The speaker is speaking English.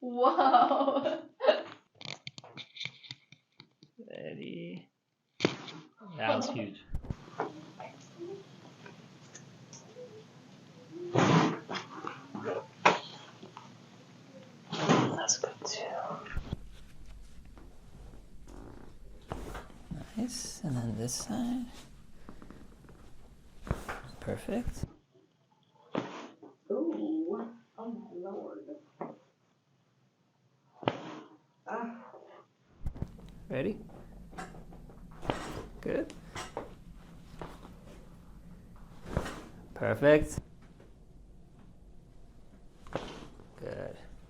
Whoa. Ready. That was huge. That's good too. Nice. And then this side. Perfect. Ooh. Oh my lord. Ah. Ready? Good. Perfect.